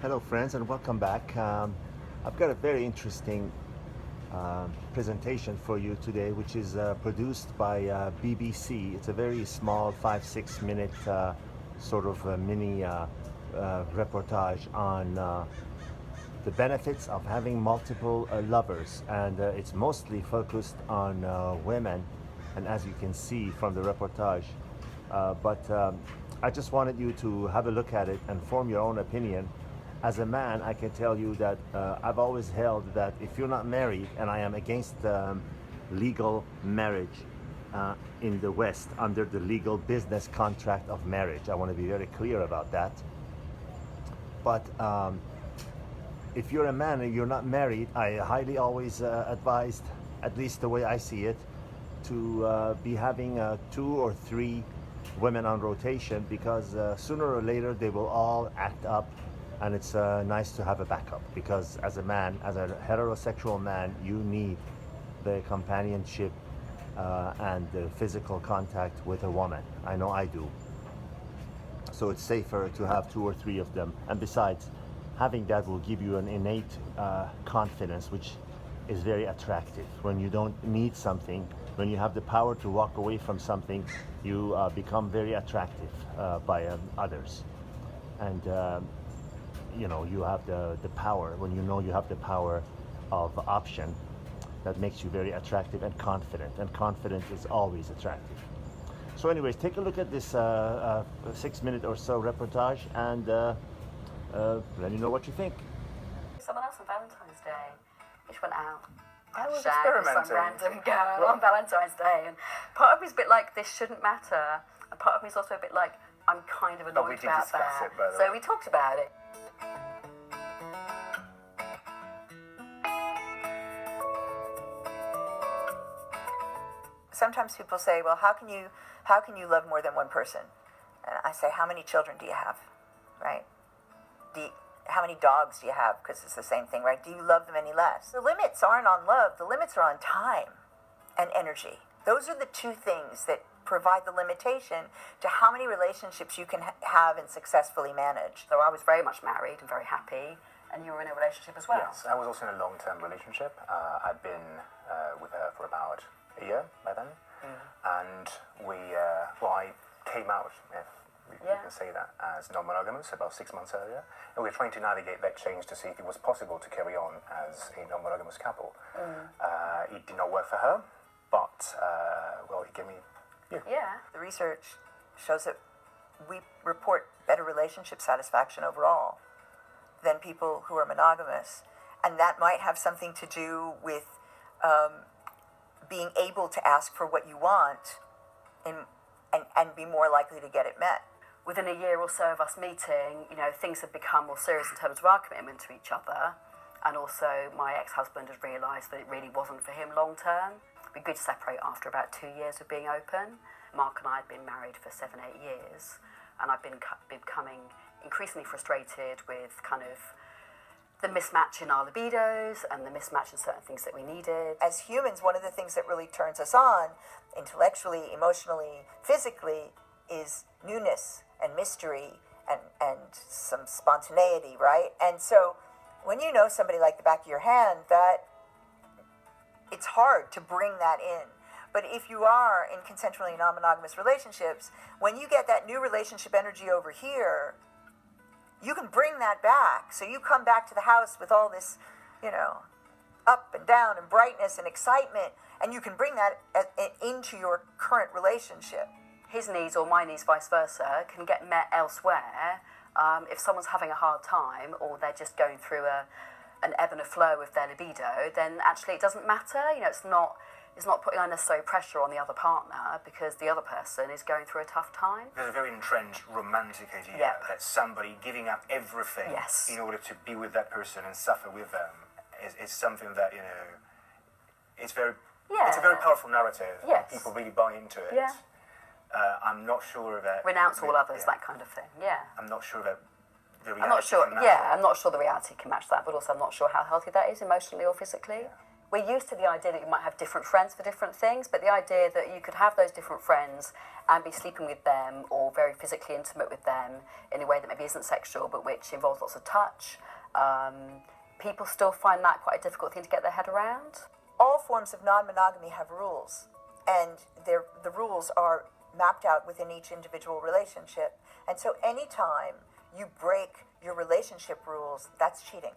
Hello, friends, and welcome back. I've got a very interesting presentation for you today, which is produced by BBC. It's a very small, 5-6 minute sort of mini reportage on the benefits of having multiple lovers, and it's mostly focused on women, and as you can see from the reportage. But I just wanted you to have a look at it and form your own opinion. As a man, I can tell you that I've always held that if you're not married, and I am against legal marriage in the West under the legal business contract of marriage. I want to be very clear about that. But if you're a man and you're not married, I highly always advised, at least the way I see it, to be having 2 or 3 women on rotation, because sooner or later they will all act up, and it's nice to have a backup, because as a man, as a heterosexual man, you need the companionship and the physical contact with a woman. I know I do. So it's safer to have 2 or 3 of them, and besides, having that will give you an innate confidence, which is very attractive. When you don't need something, when you have the power to walk away from something, you become very attractive by others. And you have the power. When you know you have the power of option, that makes you very attractive and confident. And confident is always attractive. So anyways, take a look at this 6 minute or so reportage, and let me know what you think. Someone else on Valentine's Day, which went out. I was Shag with some experimenting. random girl on Valentine's Day, and part of me's a bit like, this shouldn't matter, and part of me's also a bit like, I'm kind of annoyed we did about discuss that. it, by the So way. we talked about it. Sometimes people say, well, how can you love more than one person? And I say, how many children do you have, right? How many dogs do you have? Because it's the same thing, right? Do you love them any less? The limits aren't on love. The limits are on time and energy. Those are the 2 things that provide the limitation to how many relationships you can have and successfully manage. So I was very much married and very happy, and you were in a relationship as well. Yes, I was also in a long-term relationship. I'd been with her for about a year by then, and I came out, if we can say that, as non-monogamous about 6 months earlier, and we were trying to navigate that change to see if it was possible to carry on as a non-monogamous couple. It did not work for her, but it gave me you. Yeah. The research shows that we report better relationship satisfaction overall than people who are monogamous, and that might have something to do with being able to ask for what you want and be more likely to get it met. Within a year or so of us meeting, things had become more serious in terms of our commitment to each other, and also my ex-husband had realised that it really wasn't for him long term. We agreed to separate after about 2 years of being open. Mark and I had been married for 7-8 years, and I've been becoming increasingly frustrated with kind of the mismatch in our libidos and the mismatch in certain things that we needed. As humans, one of the things that really turns us on, intellectually, emotionally, physically, is newness and mystery and some spontaneity, right? And so when you know somebody like the back of your hand, that it's hard to bring that in. But if you are in consensually non-monogamous relationships, when you get that new relationship energy over here, you can bring that back. So you come back to the house with all this, up and down and brightness and excitement, and you can bring that into your current relationship. His needs or my needs, vice versa, can get met elsewhere. If someone's having a hard time, or they're just going through an ebb and a flow with their libido, then actually it doesn't matter. It's not putting unnecessary pressure on the other partner because the other person is going through a tough time. There's a very entrenched romantic idea Yep. that somebody giving up everything Yes. in order to be with that person and suffer with them is something that, it's a very powerful narrative. Yes. People really buy into it. Yeah. I'm not sure that... Renounce all others, that kind of thing. Yeah. I'm not sure that the reality I'm not sure. can match Yeah, that. I'm not sure the reality can match that, but also I'm not sure how healthy that is emotionally or physically. we're used to the idea that you might have different friends for different things, but the idea that you could have those different friends and be sleeping with them or very physically intimate with them in a way that maybe isn't sexual but which involves lots of touch, people still find that quite a difficult thing to get their head around. All forms of non-monogamy have rules, and the rules are mapped out within each individual relationship. And so anytime you break your relationship rules, that's cheating.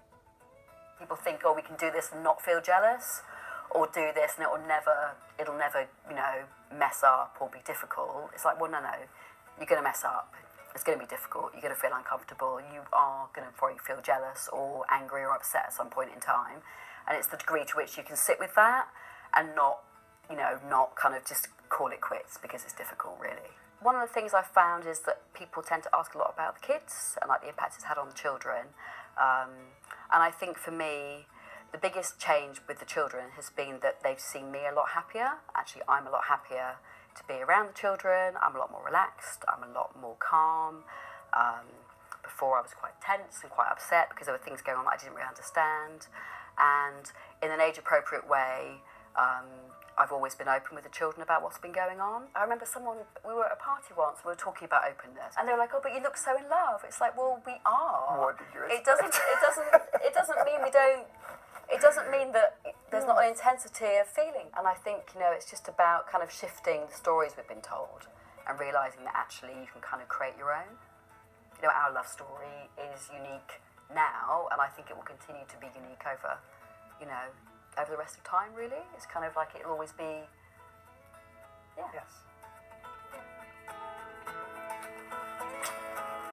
People think, oh, we can do this and not feel jealous, or do this and it'll never, you know, mess up or be difficult. It's like, well, no, you're going to mess up. It's going to be difficult. You're going to feel uncomfortable. You are going to probably feel jealous or angry or upset at some point in time. And it's the degree to which you can sit with that and not kind of just call it quits because it's difficult, really. One of the things I've found is that people tend to ask a lot about the kids and like the impact it's had on the children. And I think for me, the biggest change with the children has been that they've seen me a lot happier. Actually, I'm a lot happier to be around the children. I'm a lot more relaxed. I'm a lot more calm. Before I was quite tense and quite upset because there were things going on that I didn't really understand. And in an age-appropriate way, I've always been open with the children about what's been going on. I remember we were at a party once, we were talking about openness, and they were like, oh, but you look so in love. It's like, well, we are. What did you expect? It doesn't mean we don't, it doesn't mean that there's not an intensity of feeling. And I think, you know, it's just about kind of shifting the stories we've been told and realising that actually you can kind of create your own. You know, our love story is unique now, and I think it will continue to be unique over the rest of time, really. It's kind of like it'll always be, Yes.